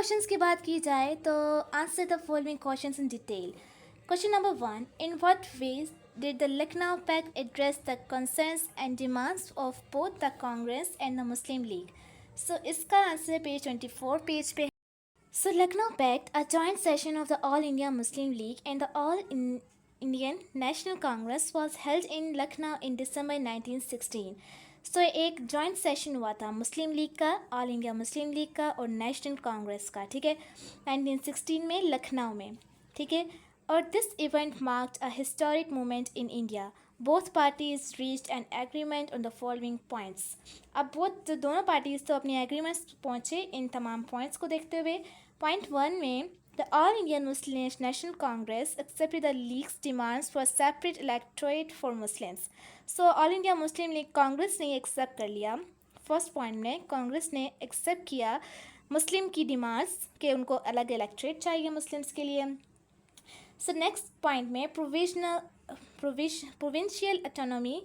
Questions की बात की जाए तो answer the following questions in detail. Question number 1. In what ways did the Lucknow Pact address the concerns and demands of both the Congress and the Muslim League? So इसका answer page 24 page पे है. So Lucknow Pact, a joint session of the All India Muslim League and the Indian National Congress, was held in Lucknow in December 1916. So एक joint session हुआ था मुस्लिम league का, all India Muslim league का और national Congress का, ठीक है, 1916 में लखनऊ में, ठीक है. और this event marked a historic moment in India. Both parties reached an agreement on the following points. अब दोनों पार्टीज तो अपनी एग्रीमेंट्स पहुँचे इन तमाम पॉइंट्स को देखते हुए. पॉइंट 1 में the All Indian Muslim National Congress accepted the League's demands for separate electorate for Muslims. So All India Muslim League Congress ने एक्सेप्ट कर लिया. फर्स्ट पॉइंट में कांग्रेस ने एक्सेप्ट किया मुस्लिम की डिमांड्स कि उनको अलग इलेक्ट्रेट चाहिए मुस्लिम्स के लिए. सो नेक्स्ट पॉइंट में provincial autonomy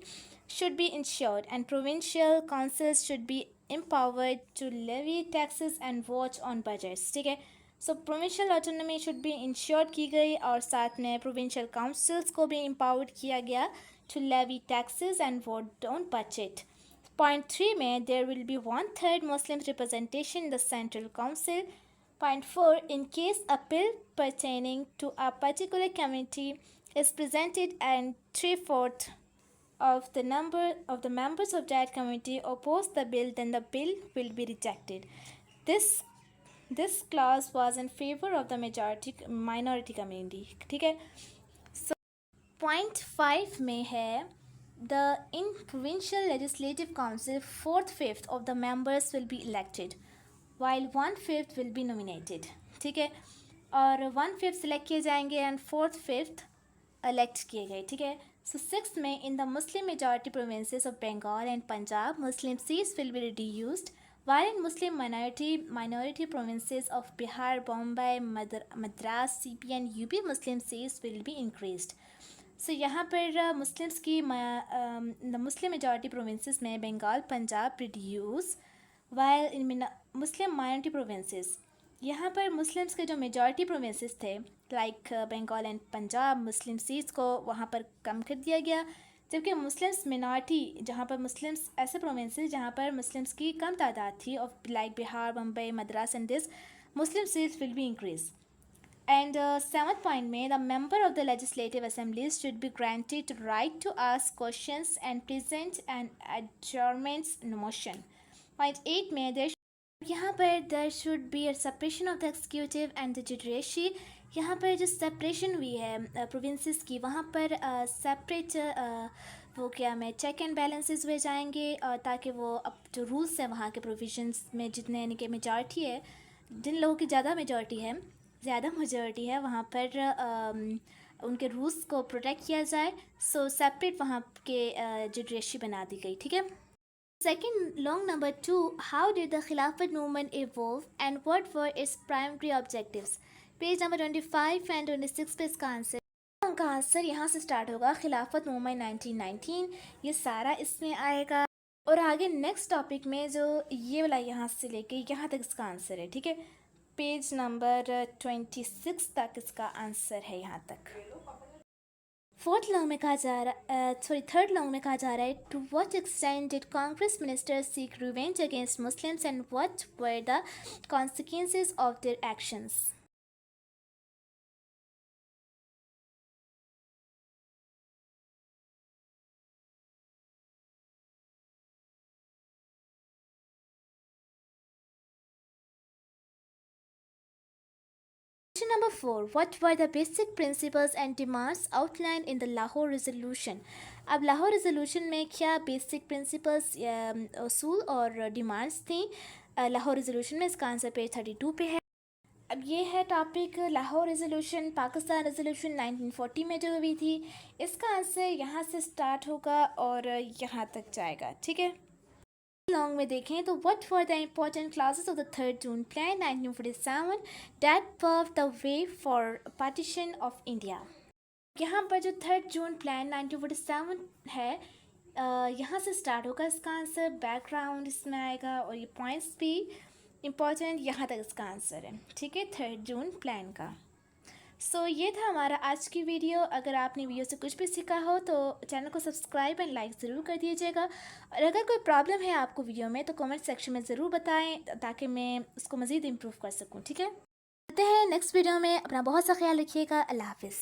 should be ensured and provincial councils should be empowered to levy taxes and vote on budgets. ठीक है, so provincial autonomy should be ensure की गई और साथ में प्रोविंशियल काउंसिल्स को भी एम्पावर्ड किया गया to levy taxes and vote on budget. Point 3 में there will be 1/3 Muslim representation in the central council. Point 4. In case a bill pertaining to a particular committee is presented and 3/4 of the members of that committee oppose the bill, then the bill will be rejected. This clause was in favor of the minority community. ठीक है. So point 5 में है in provincial legislative council 4/5 of the members will be elected while 1/5 will be nominated. ठीक है, और 1/5 select किए जाएंगे and 4/5 elect किए गए. ठीक है. सो 6th में in the Muslim majority provinces of Bengal and Punjab Muslim seats will be reduced while in Muslim minority provinces of Bihar, Bombay, Madras, CP and UP Muslim seats will be increased. So यहाँ पर Muslims की मुस्लिम majority provinces में Bengal Punjab reduce while in Muslim minority provinces, यहाँ पर Muslims के जो majority provinces थे like Bengal and Punjab Muslim seats को वहाँ पर कम कर दिया गया, जबकि मुस्लिम्स मिनॉरिटी जहाँ पर मुस्लिम्स ऐसे प्रोविंसेस जहाँ पर मुस्लिम्स की कम तादाद थी of like Bihar Bombay Madras and this Muslim seats will be increase. And 7th point में the member of the legislative assemblies should be granted right to ask questions and present and adjournments motion. Point 8 में यहाँ पर there should be a separation of the executive and the judiciary. यहाँ पर जो separation हुई है provinces की वहाँ पर सेपरेट वो क्या में चेक एंड बैलेंसेस हुए जाएंगे ताकि वो अब जो रूल्स हैं वहाँ के प्रोविजंस में जितने यानी कि मेजॉरिटी है, जिन लोगों की ज़्यादा मेजॉरिटी है वहाँ पर उनके रूल्स को प्रोटेक्ट किया जाए. सो सेपरेट वहाँ के जुडिशरी बना दी गई. ठीक है. Second, long number 2, how did the Khilafat movement evolve and what were its primary objectives? Page number 25 and 26 पे इसका आंसर. उनका आंसर यहाँ से स्टार्ट होगा खिलाफत मूवमेंट 1919, ये सारा इसमें आएगा और आगे नेक्स्ट टॉपिक में जो ये वाला यहाँ से लेके यहाँ तक इसका आंसर है. ठीक है, पेज नंबर 26 तक इसका आंसर है यहाँ तक. थर्ड लॉन्ग में कहा जा रहा है to what extent did Congress ministers seek revenge against Muslims and what were the consequences of their actions. Question number 4. What were the basic principles and demands outlined in the Lahore Resolution? अब Lahore resolution में क्या basic principles असूल और demands थी Lahore resolution में? इसका answer page 32 पे है. अब ये है topic Lahore resolution Pakistan resolution 1940 में जो हुई थी. इसका आंसर यहाँ से स्टार्ट होगा और यहाँ तक जाएगा. ठीक है. लॉन्ग में देखें तो what were the important clauses of the 3rd June plan 1947 that paved the way for partition of India. यहाँ पर जो 3rd जून प्लान 1947 है यहाँ से स्टार्ट होगा. इसका आंसर बैकग्राउंड इसमें आएगा और ये पॉइंट्स भी इम्पॉर्टेंट यहाँ तक इसका आंसर है, ठीक है, 3 जून प्लान का। सो ये था हमारा आज की वीडियो। अगर आपने वीडियो से कुछ भी सीखा हो तो चैनल को सब्सक्राइब एंड लाइक ज़रूर कर दीजिएगा, और अगर कोई प्रॉब्लम है आपको वीडियो में तो कमेंट सेक्शन में ज़रूर बताएं ताकि मैं उसको मज़ीद इम्प्रूव कर सकूं, ठीक है। मिलते हैं नेक्स्ट वीडियो में। अपना बहुत सा ख्याल रखिएगा। अल्लाह हाफिज़।